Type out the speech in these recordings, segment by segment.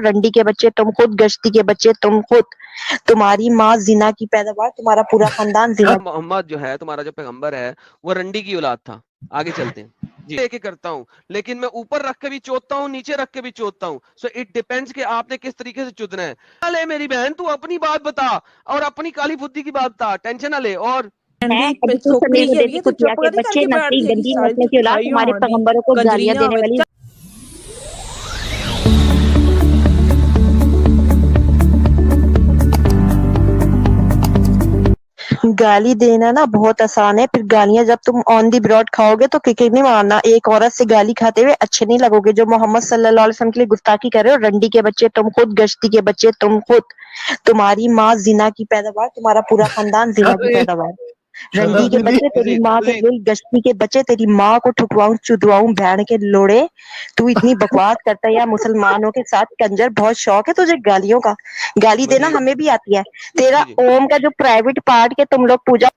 رنڈی کے بچے تم خود، گشتی کے بچے تم خود، تمہاری ماں زنا کی پیداوار، تمہارا پورا خاندان زنا۔ محمد جو ہے تمہارا جو پیغمبر ہے وہ رنڈی کی اولاد تھا. آگے چلتے ہیں جی. لے کے کرتا ہوں لیکن میں اوپر رکھ کے بھی چوتتا ہوں، نیچے رکھ کے بھی چوتتا ہوں. سو اٹ ڈیپینڈز کہ آپ نے کس طریقے سے چدنا ہے. لے میری بہن تو اپنی بات بتا اور اپنی کالی بدھی کی بات بتا، ٹینشن نہ لے. اور ابھی تو سمیع دیتی کتیا کے بچے، نسلی گندی نسلوں کی اولاد، تمہارے پیغمبروں کو گالیاں دینے والی. گالی دینا نا بہت آسان ہے، پھر گالیاں جب تم آن دی براڈ کھاؤ گے تو نہیں مارنا. ایک عورت سے گالی کھاتے ہوئے اچھے نہیں لگو گے. جو محمد صلی اللہ علیہ وسلم کے لیے گستاخی کر رہے ہو، رنڈی کے بچے تم خود، گشتی کے بچے تم خود، تمہاری ماں زنا کی پیداوار، تمہارا پورا خاندان زنا کی پیداوار. رنڈی کے بچے تیری ماں کے دل، گشتی کے بچے تیری ماں کو ٹھٹواؤں چدواؤں بہن کے لوڑے. تو اتنی بکواس کرتا ہے. یا مسلمانوں کے ساتھ کنجر، بہت شوق ہے تجھے گالیوں کا. گالی دینا ہمیں بھی آتی ہے. تیرا اوم کا جو پرائیویٹ پارٹ کے تم لوگ پوجا.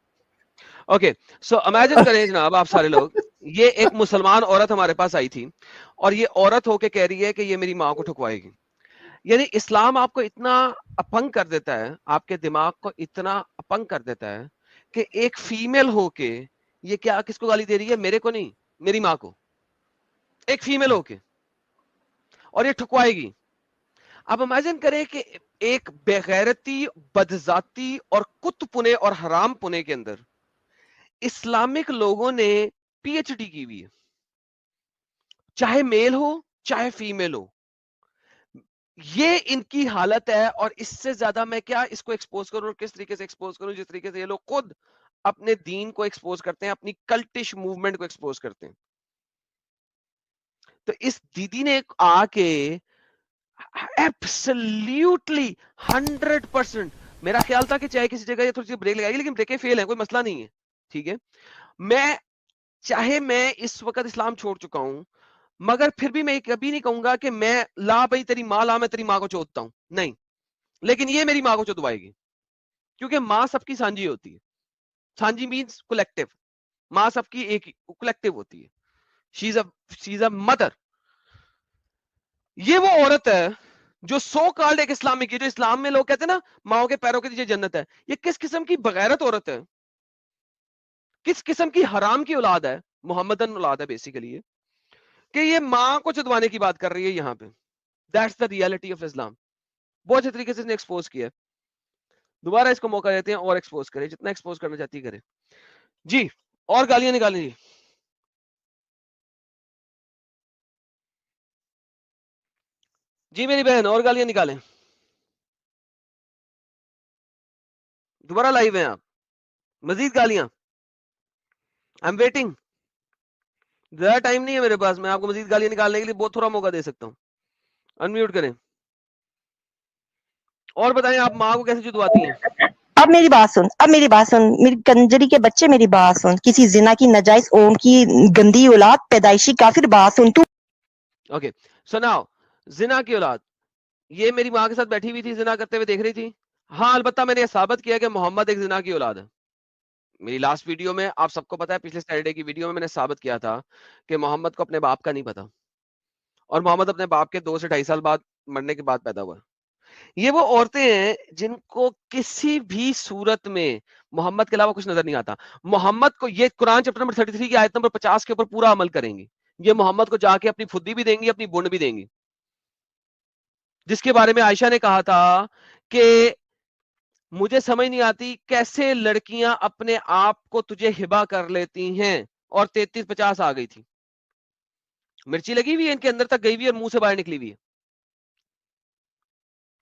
اوکے سو امیجن کریں جناب آپ سارے لوگ، یہ ایک مسلمان عورت ہمارے پاس آئی تھی اور یہ عورت ہو کے کہہ رہی ہے کہ یہ میری ماں کو ٹھکوائے گی. یعنی اسلام آپ کو اتنا اپنگ کر دیتا ہے، آپ کے دماغ کو اتنا اپنگ کر دیتا ہے کہ ایک فیمیل ہو کے یہ کیا کس کو گالی دے رہی ہے؟ میرے کو نہیں، میری ماں کو. ایک فیمیل ہو کے، اور یہ ٹھکوائے گی. اب امیجن کریں کہ ایک بغیرتی، بدذاتی اور کت پنے اور حرام پنے کے اندر اسلامک لوگوں نے پی ایچ ڈی کی ہوئی ہے، چاہے میل ہو چاہے فیمیل ہو. یہ ان کی حالت ہے. اور اس سے زیادہ میں کیا اس کو ایکسپوز کروں اور کس طریقے سے ایکسپوز کروں؟ جس طریقے سے یہ لوگ خود اپنے دین کو ایکسپوز کرتے ہیں، اپنی کلٹش موومنٹ کو ایکسپوز کرتے ہیں. تو اس دیدی نے آ کے ایبسلیوٹلی 100%، میرا خیال تھا کہ چاہے کسی جگہ یہ تھوڑی سی بریک لگائے گی، لیکن بریکیں فیل ہیں، کوئی مسئلہ نہیں ہے، ٹھیک ہے. چاہے میں اس وقت اسلام چھوڑ چکا ہوں، مگر پھر بھی میں کبھی نہیں کہوں گا کہ میں لا بھائی تیری ماں لا، میں تیری ماں کو چوتتا ہوں، نہیں. لیکن یہ میری ماں کو چودوائے گی، کیونکہ ماں سب کی سانجی ہوتی ہے. سانجی مینز کولیکٹیو، ماں سب کی ایک کولیکٹیو ہوتی ہے. شی از اے مدر. یہ وہ عورت ہے جو سو کالڈ ایک اسلامک ہے، جو اسلام میں لوگ کہتے ہیں نا ماؤں کے پیروں کے نیچے جنت ہے. یہ کس قسم کی بغیرت عورت ہے، کس قسم کی حرام کی اولاد ہے، محمدن اولاد ہے بیسیکلی، کہ یہ ماں کو چدوانے کی بات کر رہی ہے یہاں پہ. دیٹس دا ریالٹی آف اسلام. بہت اچھے طریقے سے اس نے ایکسپوز کیا. دوبارہ اس کو موقع دیتے ہیں اور ایکسپوز کرے، جتنا ایکسپوز کرنا چاہتی کرے. جی اور گالیاں نکالیں جی. جی میری بہن اور گالیاں نکالیں. دوبارہ لائیو ہیں آپ، مزید گالیاں. I am waiting. زیادہ ٹائم نہیں ہے میرے پاس، میں آپ کو مزید گالیاں نکالنے کے لیے بہت تھوڑا موقع دے سکتا ہوں. انمیوٹ کریں اور بتائیں آپ ماں کو کیسے چدواتی ہیں. اب میری بات سن، اب میری بات سن، میری کنجری کے بچے میری بات سن. کسی زنا کی نجائز اوم کی گندی اولاد، پیدائشی کافر، بات سن. تو اوکے سناؤ، زنا کی اولاد یہ میری ماں کے ساتھ بیٹھی ہوئی تھی، زنا کرتے ہوئے دیکھ رہی تھی. ہاں البتہ میں نے یہ ثابت کیا کہ محمد ایک زنا کی اولاد ہے. میری لاسٹ ویڈیو میں آپ سب کو پتا ہے، پچھلے سیٹرڈے کی ویڈیو میں نے ثابت کیا تھا کہ محمد کو اپنے باپ کا نہیں پتا، اور محمد اپنے باپ کے 2 سے 2.5 سال بعد مرنے کے بعد پیدا ہوا. یہ وہ عورتیں ہیں جن کو کسی بھی صورت میں محمد کے علاوہ کچھ نظر نہیں آتا. محمد کو یہ قرآن چیپٹر نمبر 33 کی آیت نمبر 50 کے اوپر پورا عمل کریں گی. یہ محمد کو جا کے اپنی پھدی بھی دیں گی، اپنی بنڈ بھی دیں گی، جس کے بارے میں عائشہ نے کہا تھا کہ مجھے سمجھ نہیں آتی کیسے لڑکیاں اپنے آپ کو تجھے ہبا کر لیتی ہیں. اور 33-50 آ گئی تھی، مرچی لگی ہوئی ہے ان کے اندر تک گئی ہوئی اور منہ سے باہر نکلی ہوئی ہے.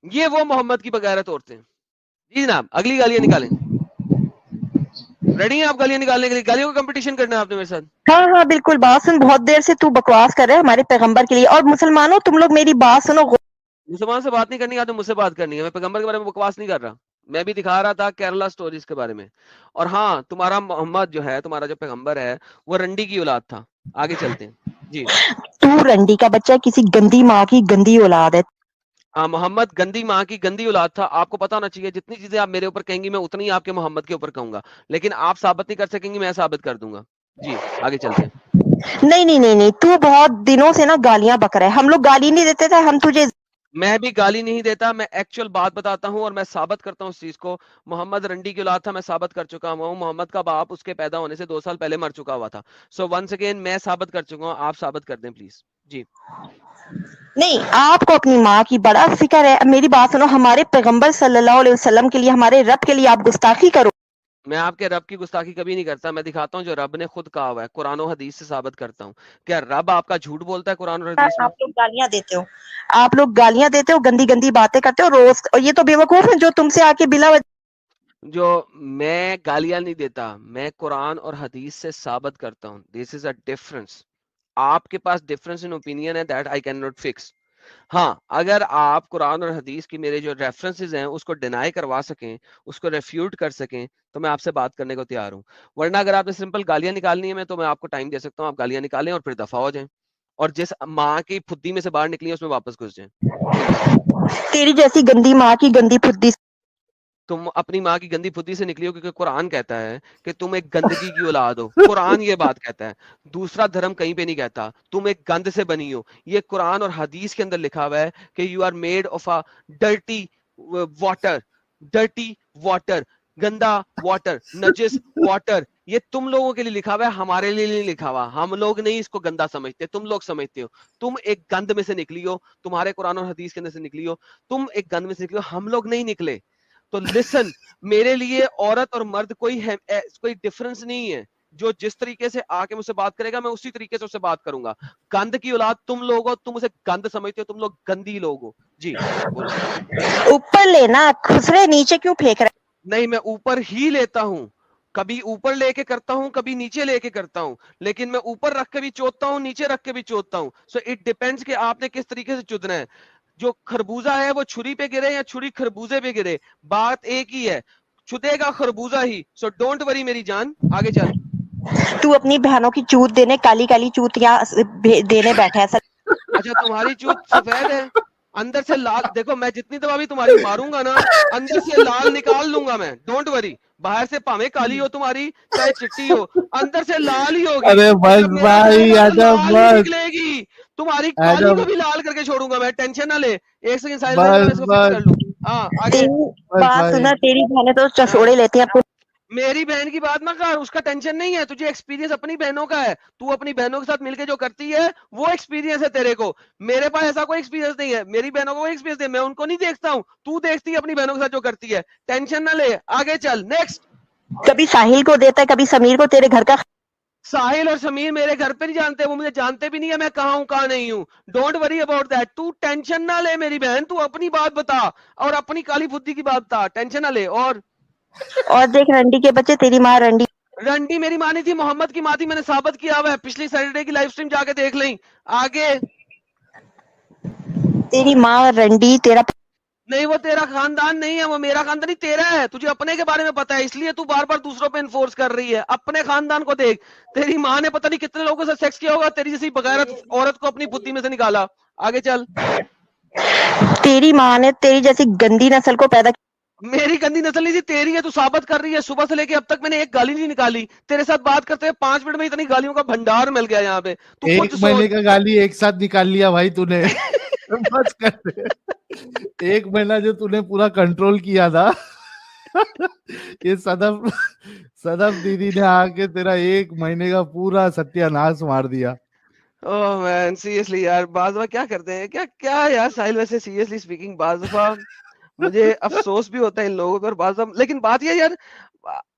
یہ وہ محمد کی بغیرت عورتیں. جی جناب اگلی گالیاں نکالیں. ریڈی ہیں آپ گالیاں نکالنے کے لیے؟ گالیوں کا کمپٹیشن کرنا ہے آپ نے میرے ساتھ؟ ہاں ہاں بالکل. بات سن، بہت دیر سے تو بکواس کر رہے ہمارے پیغمبر کے لیے. اور مسلمانوں تم لوگ میری بات سنو. مسلمان سے بات نہیں کرنی ہے تو مجھ سے بات کرنی ہے. میں پیغمبر کے بارے میں بکواس نہیں کر رہا، میں بھی دکھا رہا تھا کیرلا سٹوریز کے بارے میں. اور ہاں تمہارا محمد جو ہے، تمہارا جو پیغمبر ہے، وہ رنڈی کی اولاد تھا. آگے چلتے ہیں جی. تو رنڈی کا بچہ کسی گندی ماں کی گندی اولاد ہے. محمد گندی ماں کی گندی اولاد تھا. آپ کو پتا ہونا چاہیے جتنی چیزیں آپ میرے اوپر کہیں گی میں اتنی آپ کے محمد کے اوپر کہوں گا، لیکن آپ ثابت نہیں کر سکیں گی، میں ثابت کر دوں گا. جی آگے چلتے ہیں. نہیں نہیں نہیں نہیں، تو بہت دنوں سے نا گالیاں بک رہا ہے. ہم لوگ گالی نہیں دیتے تھے، ہم تجھے میں بھی گالی نہیں دیتا, میں ایکچوئل بات بتاتا ہوں اور میں ثابت کرتا ہوں اس چیز کو. محمد رنڈی کی اولاد تھا, میں ثابت کر چکا ہوں. محمد کا باپ اس کے پیدا ہونے سے 2 سال پہلے مر چکا ہوا تھا. سو ونس اگین میں ثابت کر چکا ہوں, آپ ثابت کر دیں پلیز. جی نہیں, آپ کو اپنی ماں کی بڑا فکر ہے. میری بات سنو, ہمارے پیغمبر صلی اللہ علیہ وسلم کے لیے, ہمارے رب کے لیے آپ گستاخی کرو. میں آپ کے رب کی گستاخی کبھی نہیں کرتا. میں دکھاتا ہوں جو رب نے خود کہا ہوا ہے, قرآن و حدیث سے ثابت کرتا ہوں. کیا رب آپ کا جھوٹ بولتا ہے قرآن اور حدیث میں؟ آپ لوگ گالیاں دیتے ہو, آپ لوگ گالیاں دیتے ہو, گندی گندی باتیں کرتے ہو روز, اور یہ تو بیوقوف ہیں جو تم سے آ کے بلا جو میں گالیاں نہیں دیتا, میں قرآن اور حدیث سے ثابت کرتا ہوں. دس از اے ڈفرنس. آپ کے پاس ڈفرنس ان اوپینین ہے, that I can not fix. ہاں, اگر آپ قرآن اور حدیث کی میرے جو ریفرنسز ہیں اس کو ڈینائی کروا سکیں, اس کو ریفیوٹ کر سکیں, تو میں آپ سے بات کرنے کو تیار ہوں. ورنہ اگر آپ نے سمپل گالیاں نکالنی ہے, تو میں آپ کو ٹائم دے سکتا ہوں, آپ گالیاں نکالیں اور پھر دفاع ہو جائیں, اور جس ماں کی پھدی میں سے باہر نکلی ہے اس میں واپس گھس جائیں. تیری جیسی گندی ماں کی گندی پھدی. تم اپنی ماں کی گندی پھدی سے نکلی ہو, کیونکہ قرآن کہتا ہے کہ تم ایک گندگی کی اولاد ہو. قرآن یہ بات کہتا ہے, دوسرا دھرم کہیں پہ نہیں کہتا. تم ایک گند سے بنی ہو, یہ قرآن اور حدیث کے اندر لکھا ہوا ہے کہ you are made of a dirty water. Dirty water, گندا واٹر, نجس واٹر. یہ تم لوگوں کے لیے لکھا ہوا ہے, ہمارے لیے نہیں لکھا ہوا. ہم لوگ نہیں اس کو گندا سمجھتے, تم لوگ سمجھتے ہو. تم ایک گند میں سے نکلی ہو, تمہارے قرآن اور حدیث کے اندر سے نکلی ہو. تم ایک گند میں سے نکلی ہو, ہم لوگ نہیں نکلے. تو لسن, میرے لیے عورت اور مرد کوئی ڈفرنس نہیں ہے. جو جس طریقے سے آ کے مجھ سے بات کرے گا, میں اسی طریقے سے اس سے بات کروں گا. گند کی اولاد تم لوگ ہو, تم اسے گند سمجھتے ہو, تم لوگ گندی لوگ ہو. جی بولو. اوپر لینا, خسرے نیچے کیوں پھینک رہے؟ نہیں, میں اوپر ہی لیتا ہوں. کبھی اوپر لے کے کرتا ہوں, کبھی نیچے لے کے کرتا ہوں, لیکن میں اوپر رکھ کے بھی چوتتا ہوں, نیچے رکھ کے بھی چوتتا ہوں. سو اٹ ڈیپینڈس کہ آپ نے کس طریقے سے چدنا ہے. جو خربوزہ ہے وہ چھری پہ گرے یا چھری خربوزے پہ گرے, بات ایک ہی ہے, چھدے گا خربوزہ ہی. سو ڈونٹ وری میری جان, آگے چل. تو اپنی بہنوں کی چوت دینے, کالی کالی چوتیاں دینے بیٹھا ہے. اچھا, تمہاری چوت سفید ہے, اندر سے لال. دیکھو, میں جتنی دفعہ بھی تمہاری ماروں گا نا, اندر سے لال نکال لوں گا میں. Don't worry. باہر سے پاویں کالی ہو تمہاری, چاہے چٹی ہو, اندر سے لال ہی ہوگی. ارے اور بس جب میرا جائے بھائی گا تو ایڈم لال ہی بس نکلے گی. تمہاری کالی ایڈم کو بھی لال کر کے چھوڑوں گا میں, ٹینشن نہ لے. ایک سیکنڈ سائل میں, بس اس کو فکس کر بس لوں. ہاں آگے. تیری بس بات بھائی سنا, تیری بہنیں تو ہاں, چسوڑے لیتی ہیں اپنے. میری بہن کی بات نہ کر, اس کا ٹینشن نہیں ہے. تجھے ایکسپیرینس اپنی بہنوں کا ہے, تو اپنی بہنوں کے ساتھ مل کے جو کرتی ہے وہ ایکسپیرینس ہے تیرے کو. میرے پاس ایسا کوئی ایکسپیرینس نہیں ہے, میری بہنوں کو کوئی ایکسپیرینس نہیں ہے, میں ان کو نہیں دیکھتا ہوں. تو دیکھتی ہے اپنی بہنوں کے ساتھ جو کرتی ہے. ٹینشن نہ لے, آگے چل. نیکسٹ. کبھی ساحل کو دیتا ہے, کبھی سمیر کو. تیرے گھر کا ساحل اور سمیر میرے گھر پہ نہیں جانتے, وہ مجھے جانتے بھی نہیں ہے میں کہاں ہوں کہاں نہیں ہوں. Don't worry about that. تو ٹینشن نہ لے میری بہن, تو اپنی بات بتا اور اپنی کالی بدھی کی بات بتا. ٹینشن نہ لے. اور دیکھ رنڈی کے بچے, تیری ماں رنڈی. رنڈی میری ماں نہیں تھی, محمد کی ماں تھی. میں نے ثابت کیا ہوا ہے, پچھلی سیٹرڈے کی لائف سٹریم جا کے دیکھ لیں. آگے. تیری ماں رنڈی, تیرا نہیں, وہ تیرا خاندان نہیں ہے, وہ میرا خاندان نہیں, تیرا ہے. تجھے اپنے کے بارے میں پتا ہے, اس لیے تو بار بار دوسروں پہ انفورس کر رہی ہے. اپنے خاندان کو دیکھ. تیری ماں نے پتہ نہیں کتنے لوگوں سے سیکس کیا ہوگا, تیری جیسی بغیرت عورت کو اپنی بدھی میں سے نکالا. آگے چل. تیری ماں نے تیری جیسی گندی نسل کو پیدا کیا. میری گندی نسل نہیں تھی, تیری ہے. تو ثابت کر رہی ہے, صبح سے لے کے اب تک میں نے ایک گالی نہیں نکالی. تیرے ساتھ بات کرتے ہیں 5 منٹ میں اتنی گالیوں کا بھنڈار مل گیا یہاں پہ. تو خود 1 مہینے سوچ. کا گالی ایک ساتھ نکال لیا بھائی تو نے. بس کر 1 مہینہ جو تو نے پورا کنٹرول کیا تھا, یہ صدف دیدی نے آ کے تیرا 1 مہینے کا پورا ستیہ ناش مار دیا. اوہ مین, سیریسلی یار, بعض دفعہ کیا کرتے ہیں, کیا یار ساحل, ویسے سیریسلی اسپیکنگ بعض دفعہ مجھے افسوس بھی ہوتا ہے ان لوگوں پر بعض دفعہ. لیکن بات یہ یار,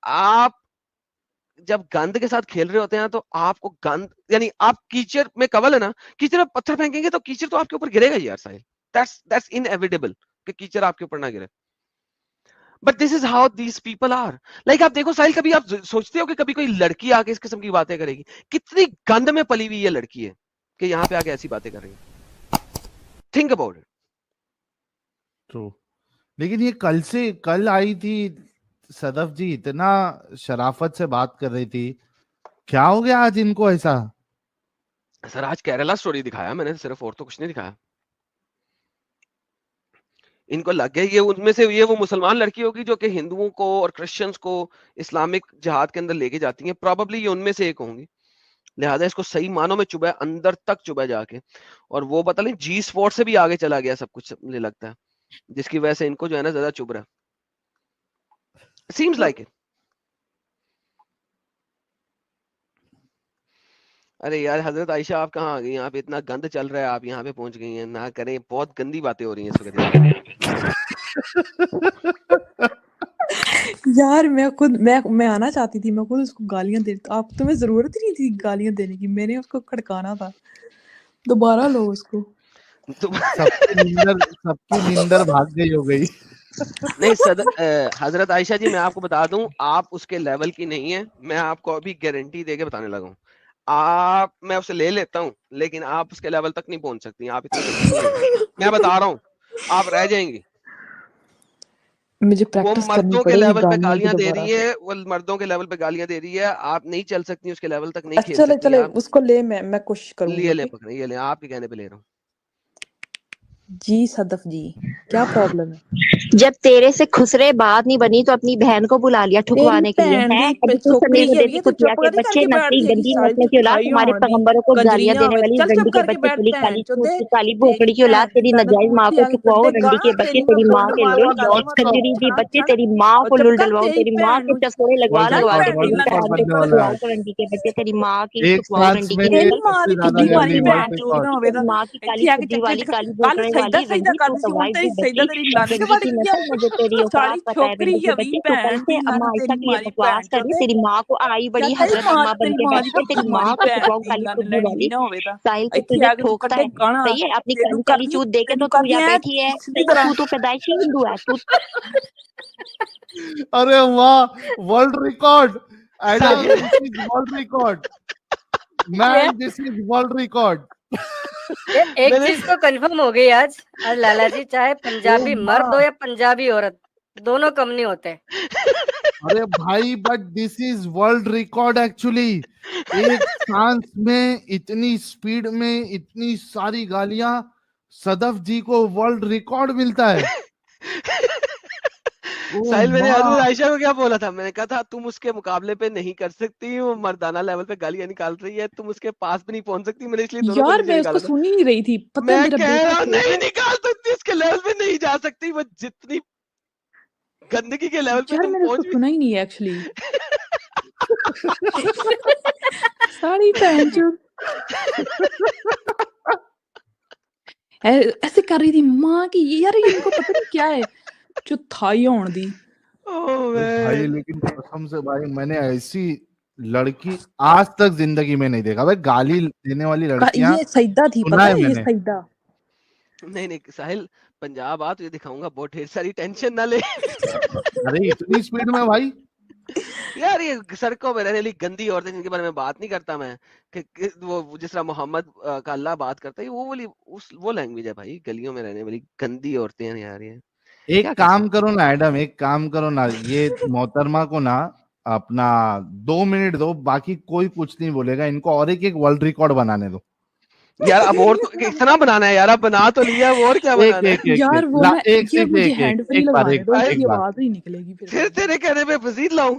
آپ جب گند کے ساتھ کھیل رہے ہوتے ہیں تو آپ کو گند, یعنی آپ کیچڑ میں کول ہے نا, کیچڑ میں پتھر پھینکیں گے تو کیچڑ تو آپ کے اوپر گرے گا یار ساحل. That's inevitable کہ کیچڑ آپ کے اوپر نہ گرے. But this is how these people are. Like آپ دیکھو ساحل, کبھی آپ سوچتے ہو کہ کبھی کوئی لڑکی آ کے اس قسم کی باتیں کرے گی؟ کتنی گند میں پلی ہوئی یہ لڑکی ہے کہ یہاں پہ آ کے ایسی باتیں کر رہی ہے. Think about it. True. لیکن یہ کل آئی تھی صدف جی, اتنا شرافت سے بات کر رہی تھی, کیا ہو گیا آج ان کو ایسا؟ سر آج کیرلا سٹوری دکھایا میں نے صرف, اور تو کچھ نہیں دکھایا. ان کو لگ گیا یہ ان میں سے یہ وہ مسلمان لڑکی ہوگی جو کہ ہندوؤں کو اور کرسچنز کو اسلامک جہاد کے اندر لے کے جاتی ہیں. پروبیبلی یہ ان میں سے ایک ہوں گی. لہٰذا اس کو صحیح معنوں میں چبھا ہے, اندر تک چبھا ہے جا کے, اور وہ پتہ نہیں جی اسپورٹ سے بھی آگے چلا گیا سب کچھ مجھے لگتا ہے, جس کی وجہ سے ان کو جو ہے نا زیادہ چبھ رہا ہے. Seems like it. ارے یار حضرت عائشہ آپ کہاں آ گئی, یہاں پہ اتنا گند چل رہا ہے, آپ یہاں پہ پہنچ گئی ہیں, نہ کریں, بہت گندی باتیں ہو رہی ہیں اس وقت یہاں پہ. یار میں خود میں آنا چاہتی تھی, میں خود اس کو گالیاں دیتی, آپ تمہیں ضرورت ہی نہیں تھی گالیاں دینے کی, میں نے اس کو کھڑکانا تھا, دوبارہ لو اس کو. سب کی نیندر بھاگ گئی ہو گئی. نہیں حضرت عائشہ جی, میں آپ کو بتا دوں, آپ اس کے لیول کی نہیں ہے, میں آپ کو ابھی گارنٹی دے کے بتانے لگا ہوں. میں اسے لے لیتا ہوں, لیکن آپ اس کے لیول تک نہیں پہنچ سکتی, آپ اتنی جلدی نہیں ہوگی, میں بتا رہا ہوں, آپ رہ جائیں گی. مجھے وہ پریکٹس کرنی مردوں کے پڑے گی لیول پہ گالیاں کی گالیاں دے دوبارہ رہی سے. ہے, وہ مردوں کے لیول پہ گالیاں دے رہی ہے, آپ نہیں چل سکتی اس کے لیول تک, نہیں کھیل چلے سکتی چلے آپ. اس کو لے, میں کوشش کروں گی. لیے لیں اوکے پکڑے, یہ لیں, آپ کے کہنے پہ لے رہا ہوں. جی صدف جی, کیا پرابلم ہے؟ جب تیرے سے خسرے بات نہیں بنی تو اپنی بہن کو بلا لیا تیری ٹھکوانے کے لیے بھین ہے. دی ابھی تو چھوکری سمیت ہے دیتی بھی, تو کتیا چپ کے کر بچے, کے بیٹھ نسلی تھے گی, گندی ساری نسلوں کی اولاد, چٹھائی تمہارے ہون دی پیغمبروں کو گالیاں گجریاں دینے ہوئے, والی چل رنڈی چپ کے کر کے بچے, بیٹھ تیری بہن کالی چودے, کالی تیری بھوکڑی کی اولاد, بھین دی تیری لعنت نجائز ماں بوٹھی کو آ کے ٹھکواؤ, گدے رنڈی کے گاں, بچے, تیری میں تیری ماں فل کے مار لوئی کر لوٹ دواں کنجری دی چھڑ بچے, چھڑ, تیری ماں اور کو چپ لل کر ڈلواؤ, تیری تیری ماں بھین کے نو, چسکورے لگوا ورلڈ چل لگوا ریکارڈ کے بھین دی تیری ورلڈ لعنت ریکارڈ بہن بوٹھی, کو بننے چل. والا ٹھکواؤ, ہے. رنڈی کے بچے, تیری ماں کی ایک ٹھکواؤ, سانس رنڈی میں کے تیری بچے, ماں سے دی زیادہ کڈی تیری ماری گندی ماں بھین ورلڈ چود ریکارڈ. نہ ہوے تیری دا, ماں کی کالی ایتھے آ کے کھدی چکے والی, کالی کل بھوکڑے سجدہ والی, سجدہ رنڈی کر تو دی سی, ہن سوائے تے بھی سجدہ بچی, تیری لعنت گندی وڑ کی گئی ہے. نسل, مجھے تیری سالی اوقات پتہ ہے, چھوکری رنڈی کے ہے بھی بچے, تو کل بھین سے دی اما لعنت عائشہ تیری کے لیے ماری بھین بکواس کر رہی, چودے. تیری ماں کو آئی کیا بڑی تیری حضرت ماں اما بن تیری کے ماں دی بیٹھ کے, کڈی تیری ماری ماں کو بھین ٹھکواؤ, دی کالی لعنت کھدی لینگوی والی. نہ ہوے دا. ساحل تو ایتھے تجھے آ کے تو ٹھوکتا کڈے ہے, گانا, صحیح ہے, اپنی تینوں کالی کالی کرنی چوت دے کے تینوں تو کر یا دیا بیٹھی ہے, سیدھی صحیح ہے, طرح. تو پیدائشی ہندو ہے, تو ارے واہ, world record Adam, Sahil this is world record یہ مین, دس از ورلڈ ریکارڈ. ایک میں نے چیز تو کنفرم ہو گئی آج لالا جی, چاہے او پنجابی مرد ماں, ہو یا پنجابی عورت, دونوں کم نہیں ہوتے. ارے بھائی, but this is world record actually. ایک سانس میں اتنی سپیڈ میں اتنی ساری گالیاں, صدف جی کو ورلڈ ریکارڈ ملتا ہے. او ساحل, میں نے ماں, حضرت عائشہ کو کیا بولا تھا, میں نے کہا تھا تم اس کے مقابلے پہ نہیں کر سکتی, وہ مردانہ لیول پہ گالیاں نکال رہی ہے, تم اس کے پاس بھی نہیں پہنچ سکتی, میں نے اس لیے دونوں کو یار نیچے میں اس کو نکالا تھا. سن ہی نہیں رہی تھی, پتہ ہے میں میرا کہہ بیٹا رہا ہوں چھوٹا. نہیں نکال سکتی, اس کے لیول پہ نہیں جا سکتی, وہ جتنی گندگی کے لیول پہ یار تم میں نے اس کو پہنچ بھی. سنا ہی نہیں ہے ایکچولی. ساری بہن چود ایسے کر رہی تھی ماں کی, یار ان کو پتہ نہیں کیا ہے جو تھائی ہون دی. Oh, بھائی man. لیکن قسم سے بھائی, میں نے ایسی لڑکی آج تک زندگی میں نہیں دیکھا بھائی. گالی دینے والی لڑکیاں یہ سجدہ تھی, سنا پتہ ہے ہے میں یہ نے. سجدہ. نہیں ساحل, پنجاب آ تجھے دکھاؤں گا بہت ڈھیر ساری, ٹینشن نہ لے. ارے اتنی سپیڈ میں بھائی, یار یہ سڑکوں پہ رہنے والی گندی عورتیں جن کے بارے میں بات نہیں کرتا میں, کہ وہ جس طرح محمد کا اللہ بات کرتا ہے, وہ لینگویج ہے بھائی, گلیوں میں رہنے والی گندی عورتیں ہیں یار. یہ کیا ایک کر کام سکتے کرو نا ایڈم, ایک کام کرو نا, یہ محترمہ کو نا اپنا 2 منٹ دو, باقی کوئی کچھ نہیں بولے گا. ان کو اور ایک ورلڈ ریکارڈ بنانے دو. یار, اب اور تو اتنا بنانا ہے یار, اب بنا تو لیا, اب اور کیا ایک بنانا ایک ہے. ایک یار وہ میں ایک یہ صرف مجھے ایک ہینڈ فری ایک بار, لگوانے دو, اس ایک کی بار, آواز نہیں نکلے گی پھر پھر. تیرے کہنے پہ مزید لاؤں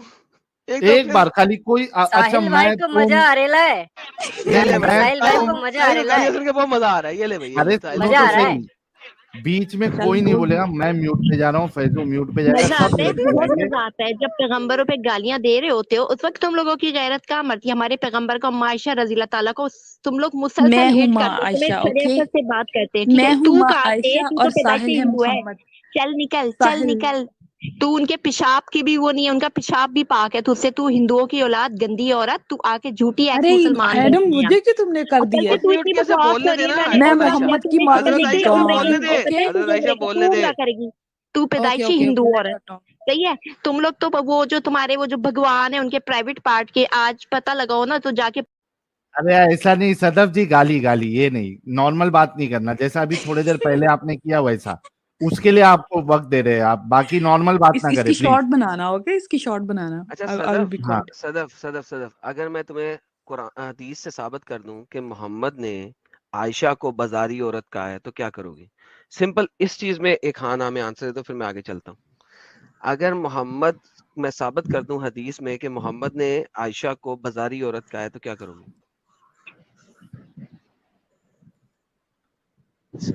ایک بار خالی کوئی. اچھا ساحل بھائی میں کو تم مزہ آ رہا ہے, یہ لے بھائی, ساحل بھائی کو مزہ آ ساحل رہا گالیاں ہے, سن کے بہت مزہ آ رہا ہے, یہ لے بھائی, یہ لے ارے ساحل سنو مزہ تو آ رہا ہے. صحیح, بیچ میں چل کوئی نہیں بول. بولے گا. میں میوٹ پہ جا رہا ہوں, فیضو میوٹ پہ جائے گا, مزہ سب آتا ہے, میوٹ پہ بہت جائیں گے. مزہ آتا ہے جب پیغمبروں پہ گالیاں دے رہے ہوتے ہو, اس وقت تم لوگوں کی غیرت کہاں مرتی ہے. ہمارے پیغمبر کو, عائشہ رضی اللہ تعالیٰ کو تم لوگ میں مسلسل ہوں ہیٹ ماں کرتے ہو, تمہیں عائشہ, اوکے, شریعت سے بات کرتے ہیں, ٹھیک ہے. میں ہوں تو ماں کہاں سے, عائشہ, تو اور پیدائشی ساحل ہے ہندو ہے. محمد. چل نکل, چل ساحل نکل, تو ان کے پیشاب کی بھی وہ نہیں ہے, ان کا پیشاب بھی پاک ہے تجھ سے. تو ہندوؤں کی اولاد, گندی عورت, تو آ کے جھوٹی ایکس ارے مسلمان بن ایڈم گئی ہے. مجھے کیوں تم نے کر اور کل دی ہے. سے تو میوٹ اتنی کیسے بکواس بولنے کر رہی ہے, دینا, میں نے میں کل حضرت بتا عائشہ, دیا, محمد تو کی نے ماں کتنے حضرت کی عائشہ لکھے, کو تو میں گاں, بولنے دے, کہیں اوکے. حضرت تجھے عائشہ بے بولنے قصور دے. نہ کرے گی. تو اوکے پیدائشی اوکے ہندو اوکے, عورت, صحیح ہے. تم لوگ تو وہ جو تمہارے وہ جو بھگوان ہیں, ان کے پرائیویٹ پارٹ کے آج پتہ لگاؤ نا, تو جا کے. ارے ایسا نہیں صدف جی, گالی گالی یہ نہیں, نارمل بات نہیں کرنا, جیسا ابھی تھوڑے دیر پہلے آپ نے کیا ویسا. اس کے لیے آپ کو وقت دے رہے ہیں آپ, باقی نارمل بات نہ اس کرے کی پلیز. شارٹ بنانا, اوکے, اس کی شارٹ بنانا. اچھا I will be ہاں, quiet. صدف, اگر میں تمہیں قرآن حدیث سے ثابت کر دوں کہ محمد نے عائشہ کو بازاری عورت کہا ہے, تو کیا کرو گی؟ سمپل, اس چیز میں ایک ہاں نام میں آنسر دے دو, پھر میں آگے چلتا ہوں. اگر محمد, میں ثابت کر دوں حدیث میں کہ محمد نے عائشہ کو بازاری عورت کہا ہے, تو کیا کرو گی؟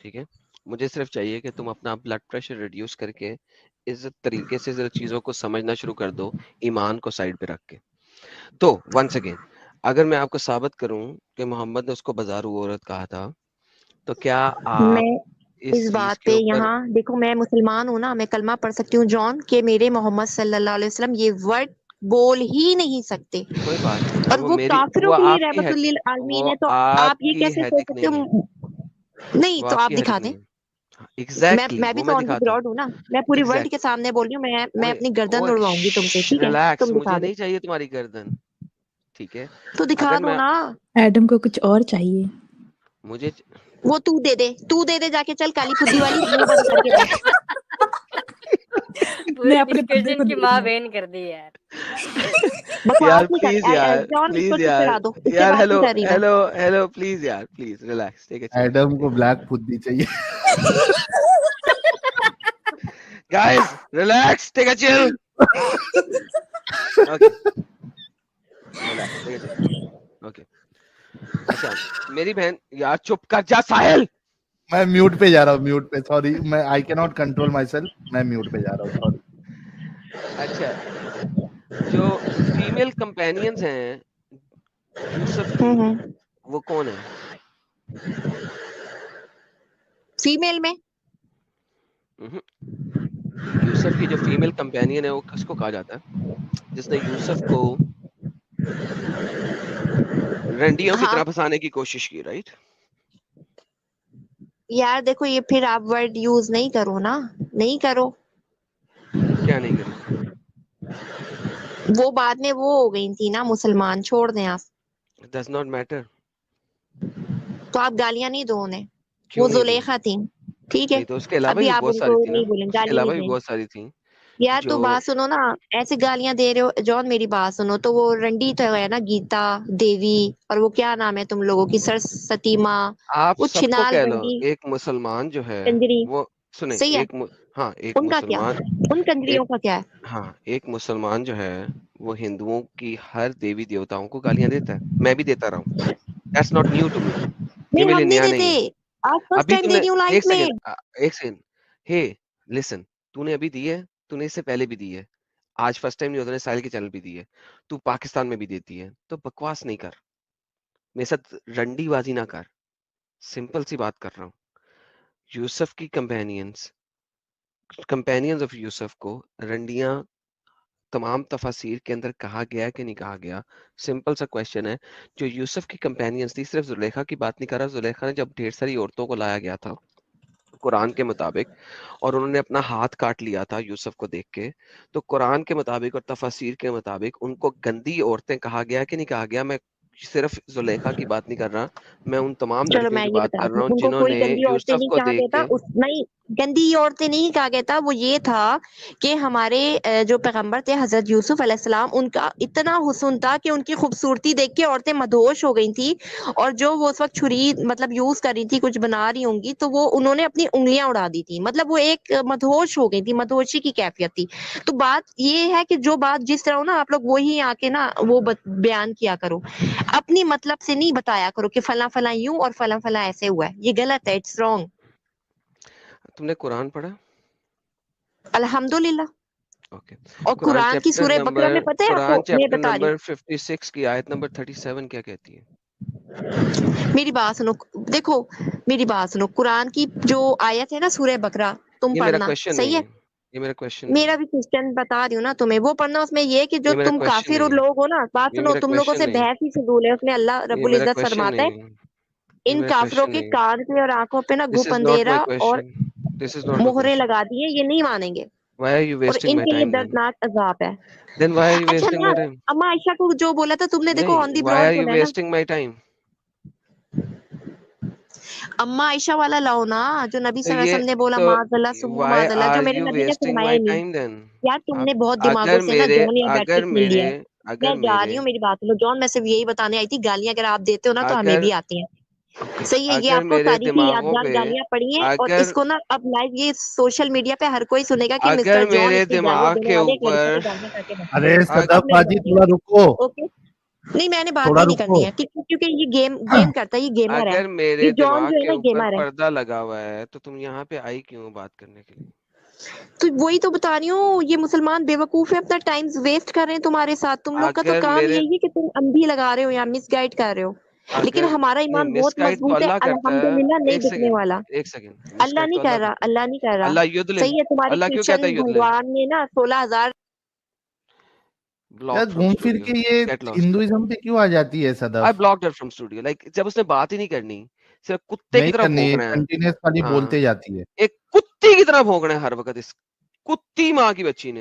ٹھیک ہے, مجھے صرف چاہیے کہ تم اپنا بلڈ پریشر ریڈیوس کر کے عزت طریقے سے ذرا چیزوں کو سمجھنا شروع کر دو, ایمان کو سائڈ پہ رکھ کے. تو ونس اگین, اگر میں آپ کو ثابت کروں کہ محمد نے اس کو بازارو عورت کہا تھا, تو کیا آپ میں اس اس چیز بات کے پہ اوپر, یہاں دیکھو, میں مسلمان ہوں نا, میں کلمہ پڑھ سکتی ہوں جان کہ میرے محمد صلی اللہ علیہ وسلم یہ ورڈ بول ہی نہیں سکتے, کوئی بات نہیں, اور وہ کافروں وہ کے لیے آپ کی رحمت للعالمین وہ ہے, تو آپ آپ یہ کی کیسے سوچ ہیڈک سکتے نہیں ہے, ہو؟ نہیں وہ تو آپ آپ کی دکھا ہیڈک دیں. نہیں ہے. ایگزیکٹلی میں بھی وہ تو میں آن دی دکھاتا ہوں. براڈ ہوں نا, میں پوری ورلڈ کے ایگزیکٹلی, سامنے بول رہی ہوں, میں اوئے اپنی گردن اوئے اڑواؤں گی تم سے, ٹھیک ہے, ریلیکس, تم دکھا مجھے دو نہیں چاہیے تمہاری گردن, ٹھیک ہے. تو دکھا اگر دو میں نا. ایڈم کو کچھ اور چاہیے. مجھے وہ تو دے دے جا کے, چل کالی پھدی والی, منہ بند کر کے بیٹھ. میں پوری اپنے بندے ڈسکشن کو کی دے ماں رہی ہوں. بہن کر دی یار. یار بکواس نہیں پلیز کر یار, جان, اس کو پلیز چپ یار, کرا دو, اس سے یار بات نہیں ہیلو کر رہی میں. ہیلو ہیلو, پلیز یار, پلیز ریلیکس, ٹیک اٹ چل. ایڈم کو بلیک پھدی چاہیے. گائز ریلیکس, ٹیک اٹ چل. اوکے ریلیکس, ٹیک اٹ چل. اوکے, اچھا میری بہن, یار چپ کر جا ساحل. میں میوٹ پہ جا رہا ہوں, میوٹ پہ, سوری, میں آئی کی ناٹ کنٹرول مائی سیلف, میں میوٹ پہ جا رہا ہوں, سوری. اچھا, جو فیمیل کمپینینز ہیں یوسف کی, وہ کون ہے؟ فیمیل میں یوسف کی جو فیمیل کمپینین ہے وہ کس کو کہا جاتا ہے, جس نے یوسف کو رنڈیوں کی ہاں طرح پھنسانے کی کوشش کی, رائٹ؟ یار دیکھو, یہ پھر آپ ورڈ یوز نہیں کرو نا, نہیں کرو. کیا نہیں کروں؟ وہ بعد میں وہ ہو گئی تھی نا مسلمان, چھوڑ دیں آپ. Does not matter. تو آپ گالیاں نہیں دو انہیں, کیوں وہ نہیں دوں؟ زلیخا تھی, ٹھیک ہے, نہیں تو اس کے علاوہ ابھی بھی آپ بہت ان ساری کو تھی نا, نہیں بولیں, اس کے گالی علاوہ نہیں بھی دیں. بہت ساری تھیں یار تو جو, بات سنو نا, ایسے گالیاں دے رہے ہو جان, میری بات سنو. تو وہ رنڈی تو ہے نا, گیتا دیوی, اور وہ کیا نام ہے تم لوگوں کی, سرستی ماں, آپ وہ سب کو چھنال کہہ لو, رنڈی ایک مسلمان جو ہے کنجری, وہ, سنیں, صحیح ہے. ہاں ایک ان کا کیا, مسلمان, ان کنجریوں ایک, کا کیا ہے؟ ہاں ایک مسلمان جو ہے وہ ہندوؤں کی ہر دیوی دیوتاؤں کو گالیاں دیتا ہے, میں بھی دیتا رہا ہوں. That's not new to me, یہ نہیں میرے ہم لیے نہیں نیا دیتے, نہیں ہے. آج فرسٹ ابھی ٹائم تم دے نے, رہی ہوں ایک لائف میں. سیکنڈ, ہے لسن, تو نے ابھی دی ہے, تو نے اس سے پہلے بھی دی ہے, آج فرسٹ ٹائم نہیں ہوتا, نے ساحل کے چینل بھی دی ہے, تو پاکستان میں بھی دیتی ہے, تو بکواس نہیں کر, میرے ساتھ رنڈی بازی نہ کر, سمپل سی بات کر رہا ہوں. یوسف کی کمپینینز آف یوسف کو رنڈیاں تمام تفاسیر کے اندر کہا گیا کہ نہیں کہا گیا؟ سمپل سا کویشچن ہے. جو یوسف کی کمپینینز تھی, صرف زلیخا کی بات نہیں کر رہا, زلیخا نے جب ڈھیر ساری عورتوں کو لایا گیا تھا قرآن کے مطابق, اور انہوں نے اپنا ہاتھ کاٹ لیا تھا یوسف کو دیکھ کے, تو قرآن کے مطابق اور تفاسیر کے مطابق ان کو گندی عورتیں کہا گیا کہ نہیں کہا گیا؟ میں صرف زلیخا کی بات نہیں کر رہا, میں ان تمام چلو لڑکیوں میں کی یہ بات کر بتاتی رہا ہوں, ہوں ان کو جنہوں کوئی نے گندی عورتیں یوسف نہیں کو کہا گیا دیکھ تھا, کے, نہیں گندی عورتیں نہیں کہا گیا تھا. وہ یہ تھا کہ ہمارے جو پیغمبر تھے حضرت یوسف علیہ السلام, ان کا اتنا حسن تھا کہ ان کی خوبصورتی دیکھ کے عورتیں مدہوش ہو گئی تھی, اور جو وہ اس وقت چھری مطلب یوز کر رہی تھی, کچھ بنا رہی ہوں گی, تو وہ انہوں نے اپنی انگلیاں اڑا دی تھی, مطلب وہ ایک مدہوش ہو گئی تھی, مدہوشی کی کیفیت تھی. تو بات یہ ہے کہ جو بات جس طرح ہو نا, آپ لوگ وہی آ کے نا وہ بیان کیا کرو, اپنی مطلب سے نہیں بتایا کرو کہ فلاں فلاں یوں اور فلاں فلاں ایسے ہوا ہے. یہ غلط ہے, اٹس رانگ. تم نے قرآن پڑھا؟ الحمدللہ. اوکے, اور قرآن کی سورہ بقرہ میں پتہ ہے آپ کو, قرآن میں چیپٹر بتا رہی نمبر 56 کی آیت نمبر 37 کیا کہتی ہے؟ ہوں, میری بات سنو, دیکھو میری بات سنو, قرآن کی جو آیت ہے نا سورہ بقرہ, تم یہ میرا پڑھنا, کویشچن صحیح نہیں ہے. ہے, یہ میرا کویشچن نہیں میرا ہے, بھی کرسچن بتا رہی ہوں نا تمہیں, وہ پڑھنا. اس میں یہ کہ جو یہ میرا تم کویشچن کافر نہیں ہے, لوگ ہو نا, بات یہ سنو, میرا تم لوگوں کویشچن سے نہیں ہے, بحث ہی فضول ہے. اس میں اللہ رب یہ میرا العزت کویشچن فرماتا ہے, نہیں ہے, یہ ان میرا کافروں کویشچن کے نہیں ہے. کان پہ اور آنکھوں پہ نا This گھپ is not my اندھیرا اور question. This is not my مہریں question. لگا دیے, یہ نہیں مانیں گے, Why are you اور wasting ان my کے لیے time then? دردناک عذاب ہے. Then why are you اچھا wasting نا, my time? اما عائشہ کو جو بولا تھا تم نے, دیکھو نہیں, آن دی why براڈ are you سنا ہے نا, wasting my time? اما عائشہ والا لاؤ نا, جو نبی تو صلی اللہ علیہ یہ وسلم نے بولا, تو معاذ اللہ ثم why معاذ اللہ, جو are میرے you نبی نے wasting فرمایا my ہی نہیں. time then? یار تم اب نے بہت اگر دماغوں سے نا میرے جان یہاں بیٹھ کے اگر کھیل میرے لیا ہے. اگر میں جا میرے رہی ہوں, میری بات سنو جان, میں صرف یہی بتانے آئی تھی, گالیاں اگر آپ دیتے ہو نا تو ہمیں اگر بھی آتی ہیں, اوکے صحیح ہے. یہ اگر آپ کو میرے تاریخی یاد دماغوں جان پہ گالیاں پڑی ہیں, اور اگر اس کو نا اب لائیو یہ سوشل میڈیا پہ ہر کوئی سنے گا کہ اگر مسٹر جان میرے اتنی گالیاں دماغ دینے کے والے ایک لڑکے اوپر کو گالیاں کر کے ارے بتائیں. صدف اب میں باجی جاتی تھوڑا ہوں, رکو, اوکے. نہیں میں نے بات تھوڑا ہی نہیں کرنی رکو ہے کیونکہ یہ گیم کرتا ہے، یہ گیمر ہے، اگر میرے یہ جان دماغ جو ہے کے نا اوپر گیمر ہے. پردہ لگا ہوا ہے تو تم یہاں پہ آئی کیوں بات کرنے کے لیے؟ تو وہی تو بتا رہی ہوں، یہ مسلمان بے وقوف ہے، اپنا ٹائم ویسٹ کر رہے ہیں تمہارے ساتھ. تم لوگ کا تو اگر کام میرے یہی ہے کہ تم اندھی لگا رہے ہو یا مس گائڈ کر رہے ہو، لیکن اگر ہمارا نہیں ایمان مس بہت گائڈ تو مضبوط ہے، اللہ کرتا ہے. الحمدللہ نہیں ایک بکنے والا. سیکنڈ ایک سیکنڈ، مس اللہ گائڈ نہیں تو کر اللہ رہا، کرتا اللہ نہیں کر ہے. رہا. اللہ یدلل، صحیح ہے، تمہاری اللہ کیوں کرسچن کہتا ہے یدلل؟ بھگوان نے نا 16,000 یار بلاک فرام گھوم پھر اسٹوڈیو، کے یہ گیٹ لاسٹ. ہندوازم پہ کیوں آ جاتی ہے آئی Sadaf? Blocked her from studio. Like جب اس نے بات ہی نہیں کرنی، صرف کتے کی نہیں طرح کرنی، بھونکنا ہے. کنٹینیوس خالی ہاں بولتے جاتی ہے. ایک کتی کی طرح بھونکنا ہے ہر وقت، اس کتی ماں کی بچی نے.